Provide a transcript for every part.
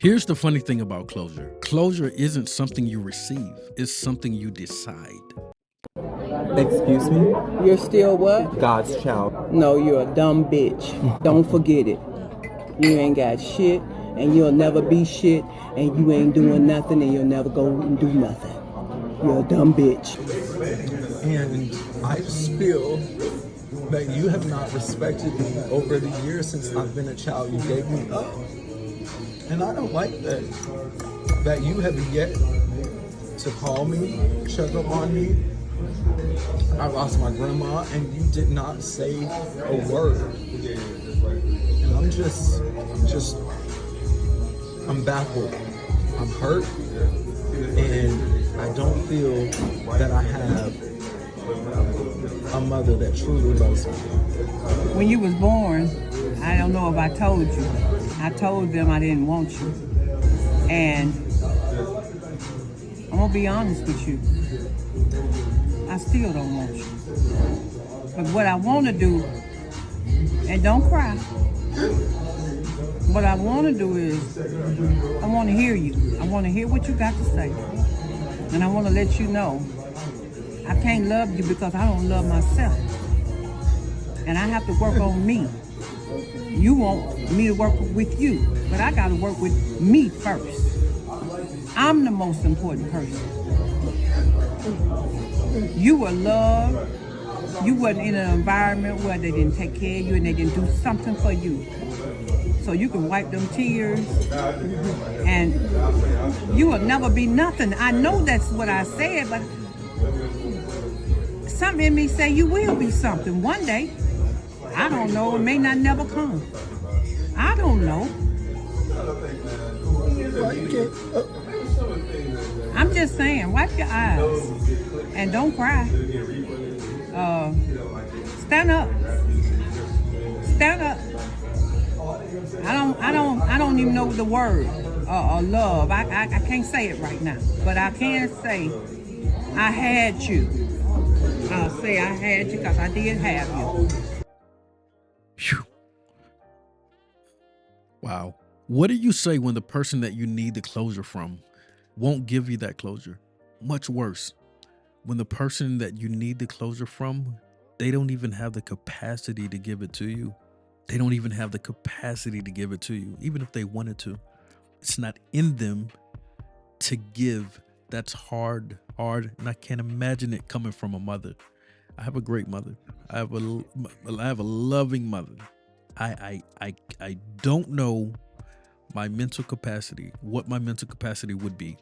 Here's the funny thing about closure. Closure isn't something you receive, it's something you decide. Excuse me? You're still what? God's child. No, you're a dumb bitch. Don't forget it. You ain't got shit, and you'll never be shit, and you ain't doing nothing, and you'll never go and do nothing. You're a dumb bitch. And I just feel that you have not respected me over the years since I've been a child. You gave me up. And I don't like that you have yet to call me, check up on me. I lost my grandma and you did not say a word. And I'm baffled. I'm hurt. And I don't feel that I have a mother that truly loves me. When you was born, I don't know if I told you. I told them I didn't want you. And I'm gonna be honest with you. I still don't want you. But what I wanna do, and don't cry, what I wanna do is, I wanna hear you. I wanna hear what you got to say. And I wanna let you know, I can't love you because I don't love myself. And I have to work on me. You want me to work with you, but I gotta work with me first. I'm the most important person. You were loved. You wasn't in an environment where they didn't take care of you and they didn't do something for you. So you can wipe them tears and you will never be nothing. I know that's what I said, but something in me say you will be something one day. I don't know, it may not never come. I don't know. I'm just saying, wipe your eyes and don't cry. Stand up. Stand up. I don't even know the word love. I can't say it right now, but I can say I had you. I'll say I had you because I did have you. Whew. Wow. What do you say when the person that you need the closure from won't give you that closure? Much worse, when the person that you need the closure from, they don't even have the capacity to give it to you. They don't even have the capacity to give it to you, even if they wanted to. It's not in them to give. That's hard, and I can't imagine it coming from a mother. I have a great mother. I have a loving mother. I don't know my mental capacity, what my mental capacity would be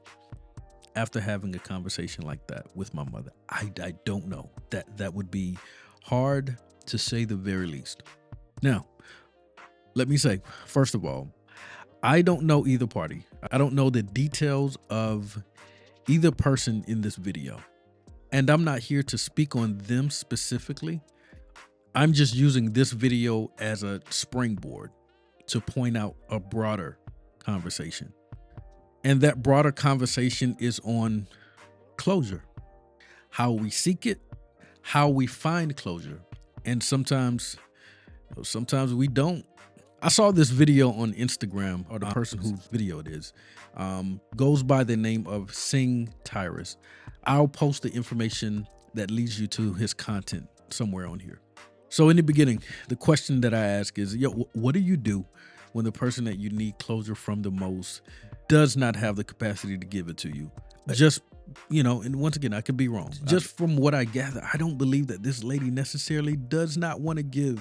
after having a conversation like that with my mother. I don't know. That would be hard to say the very least. Now, let me say, first of all, I don't know either party. I don't know the details of either person in this video. And I'm not here to speak on them specifically. I'm just using this video as a springboard to point out a broader conversation. And that broader conversation is on closure, how we seek it, how we find closure. And sometimes we don't. I saw this video on Instagram, or the person whose video it is, goes by the name of Sing Tyrus. I'll post the information that leads you to his content somewhere on here. So in the beginning, the question that I ask is, what do you do when the person that you need closure from the most does not have the capacity to give it to you? Just, and once again, I could be wrong. Just from what I gather, I don't believe that this lady necessarily does not want to give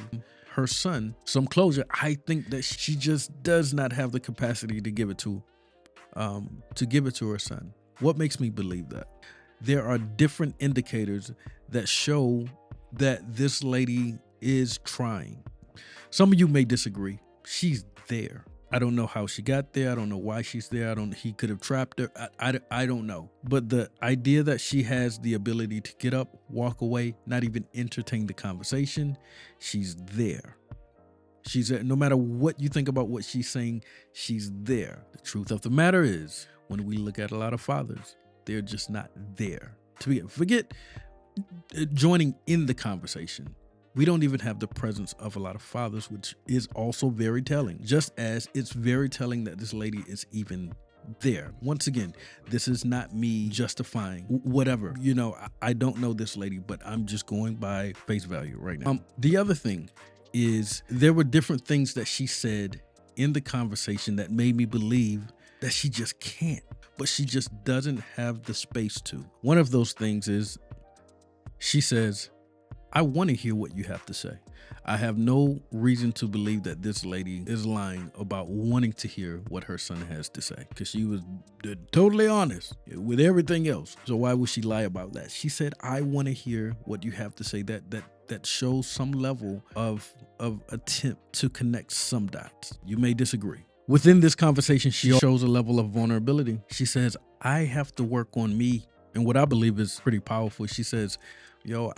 her son some closure. I think that she just does not have the capacity to give it to her son. What makes me believe that? There are different indicators that show that this lady is trying. Some of you may disagree. She's there. I don't know how she got there. I don't know why she's there. He could have trapped her. I don't know. But the idea that she has the ability to get up, walk away, not even entertain the conversation, she's there. She's there. No matter what you think about what she's saying, she's there. The truth of the matter is, when we look at a lot of fathers, they're just not there. Forget joining in the conversation. We don't even have the presence of a lot of fathers, which is also very telling, just as it's very telling that this lady is even there. Once again, this is not me justifying whatever. You know, I don't know this lady, but I'm just going by face value right now. The other thing is there were different things that she said in the conversation that made me believe that she just can't, but she just doesn't have the space to. One of those things is she says, I want to hear what you have to say. I have no reason to believe that this lady is lying about wanting to hear what her son has to say, because she was totally honest with everything else. So why would she lie about that? She said, I want to hear what you have to say. That shows some level of attempt to connect some dots. You may disagree. Within this conversation, she shows a level of vulnerability. She says, I have to work on me. And what I believe is pretty powerful. She says, yo,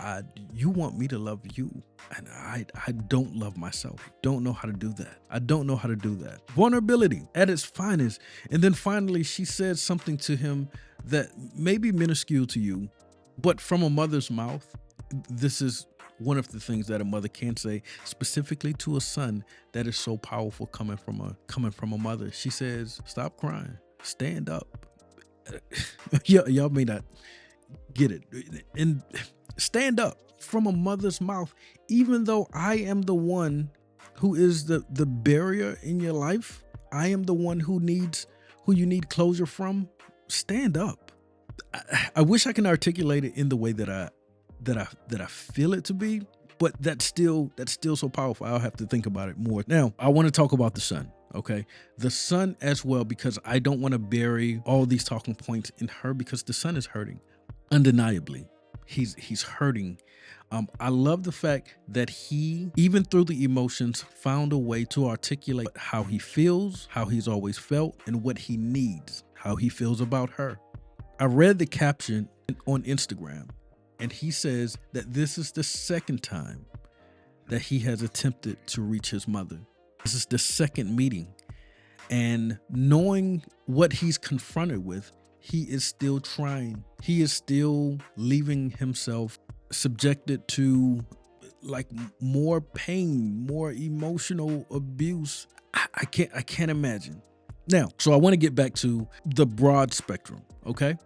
you want me to love you, and I don't love myself. Don't know how to do that. I don't know how to do that. Vulnerability at its finest. And then finally, she said something to him that may be minuscule to you, but from a mother's mouth, this is one of the things that a mother can say, specifically to a son, that is so powerful coming from a mother. She says, stop crying, stand up. Y'all may not get it. And stand up from a mother's mouth, even though I am the one who is the barrier in your life. I am the one who you need closure from. Stand up. I wish I can articulate it in the way that I feel it to be, but that's still so powerful. I'll have to think about it more. Now, I want to talk about the son. Okay, the son as well, because I don't want to bury all these talking points in her, because the son is hurting. Undeniably, he's hurting. I love the fact that he, even through the emotions, found a way to articulate how he feels, how he's always felt, and what he needs, how he feels about her. I read the caption on Instagram, and he says that this is the second time that he has attempted to reach his mother. This is the second meeting. And knowing what he's confronted with, he is still trying. He is still leaving himself subjected to like more pain, more emotional abuse. I can't imagine. Now, so I want to get back to the broad spectrum, okay?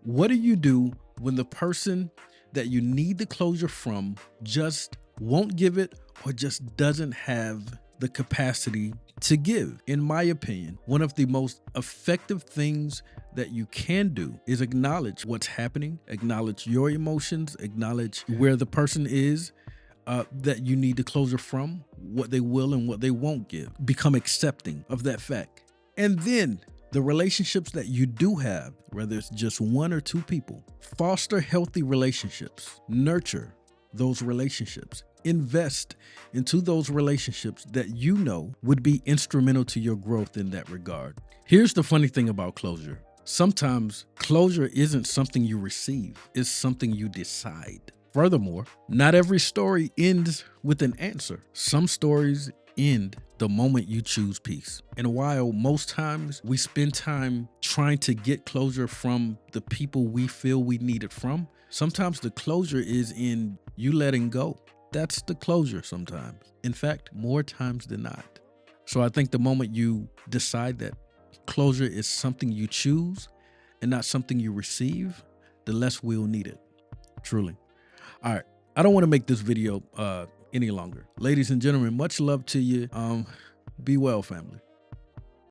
What do you do when the person that you need the closure from just won't give it, or just doesn't have the capacity to give? In my opinion, one of the most effective things that you can do is acknowledge what's happening, acknowledge your emotions, acknowledge where the person is that you need the closure from, what they will and what they won't give. Become accepting of that fact. And then the relationships that you do have, whether it's just one or two people, foster healthy relationships, nurture those relationships. Invest into those relationships that you know would be instrumental to your growth in that regard. Here's the funny thing about closure. Sometimes closure isn't something you receive, it's something you decide. Furthermore, not every story ends with an answer. Some stories end the moment you choose peace. And while most times we spend time trying to get closure from the people we feel we need it from, sometimes the closure is in you letting go. That's the closure sometimes. In fact, more times than not. So I think the moment you decide that closure is something you choose and not something you receive, the less we'll need it. Truly. All right. I don't want to make this video any longer. Ladies and gentlemen, much love to you. Be well, family.